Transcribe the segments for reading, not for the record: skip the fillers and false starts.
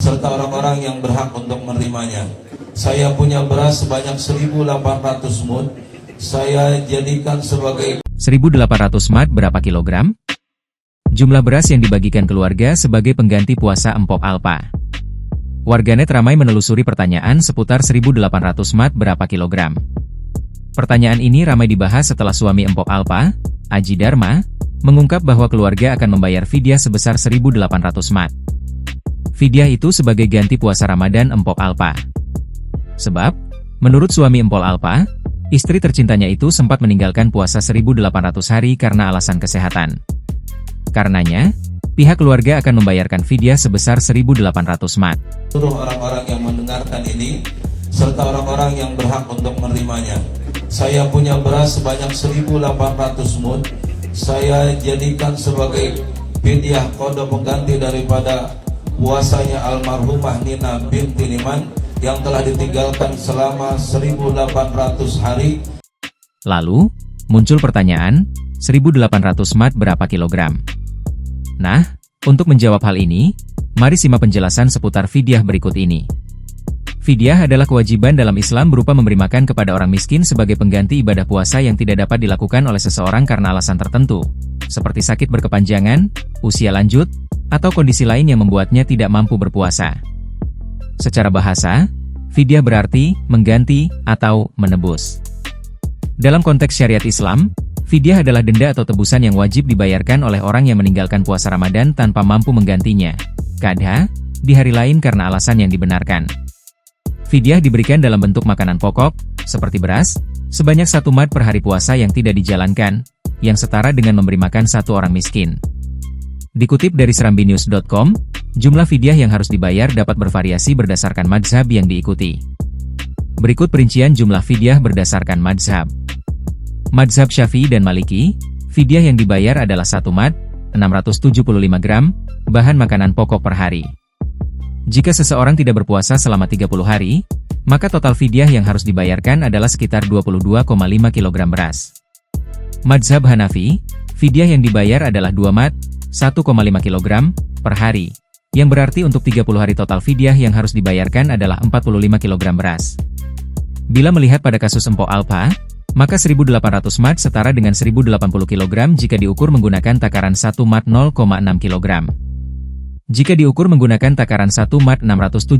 serta orang-orang yang berhak untuk menerimanya. Saya punya beras sebanyak 1.800 mud. Saya jadikan sebagai 1.800 mat berapa kilogram? Jumlah beras yang dibagikan keluarga sebagai pengganti puasa Empok Alpa. Warganet ramai menelusuri pertanyaan seputar 1.800 mat berapa kilogram. Pertanyaan ini ramai dibahas setelah suami Empok Alpa, Aji Dharma, mengungkap bahwa keluarga akan membayar fidyah sebesar 1.800 mat. Fidyah itu sebagai ganti puasa Ramadan Empok Alpa. Sebab, menurut suami Empok Alpa, istri tercintanya itu sempat meninggalkan puasa 1.800 hari karena alasan kesehatan. Karenanya, pihak keluarga akan membayarkan fidyah sebesar 1.800 mat. Seluruh orang-orang yang mendengarkan ini, serta orang-orang yang berhak untuk menerimanya. Saya punya beras sebanyak 1.800 mud. Saya jadikan sebagai fidyah qada pengganti daripada puasanya almarhumah Nina binti Niman yang telah ditinggalkan selama 1.800 hari. Lalu, muncul pertanyaan, 1.800 mat berapa kilogram? Nah, untuk menjawab hal ini, mari simak penjelasan seputar fidyah berikut ini. Fidyah adalah kewajiban dalam Islam berupa memberi makan kepada orang miskin sebagai pengganti ibadah puasa yang tidak dapat dilakukan oleh seseorang karena alasan tertentu, seperti sakit berkepanjangan, usia lanjut, atau kondisi lain yang membuatnya tidak mampu berpuasa. Secara bahasa, fidyah berarti mengganti atau menebus. Dalam konteks syariat Islam, fidyah adalah denda atau tebusan yang wajib dibayarkan oleh orang yang meninggalkan puasa Ramadan tanpa mampu menggantinya, kadha, di hari lain karena alasan yang dibenarkan. Fidyah diberikan dalam bentuk makanan pokok, seperti beras, sebanyak 1 mat per hari puasa yang tidak dijalankan, yang setara dengan memberi makan 1 orang miskin. Dikutip dari serambinews.com, jumlah fidyah yang harus dibayar dapat bervariasi berdasarkan mazhab yang diikuti. Berikut perincian jumlah fidyah berdasarkan mazhab. Mazhab Syafi'i dan Maliki, fidyah yang dibayar adalah 1 mat, 675 gram, bahan makanan pokok per hari. Jika seseorang tidak berpuasa selama 30 hari, maka total fidyah yang harus dibayarkan adalah sekitar 22,5 kg beras. Mazhab Hanafi, fidyah yang dibayar adalah 2 mat, 1,5 kg per hari, yang berarti untuk 30 hari total fidyah yang harus dibayarkan adalah 45 kg beras. Bila melihat pada kasus Empok Alpa, maka 1.800 mat setara dengan 1.080 kg jika diukur menggunakan takaran 1 mat 0,6 kg. Jika diukur menggunakan takaran 1 mat 675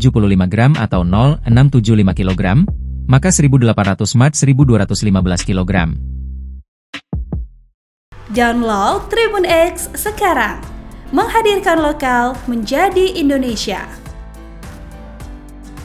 gram atau 0,675 kg, maka 1.800 mat 1.215 kg. Download Tribun X sekarang, menghadirkan lokal menjadi Indonesia.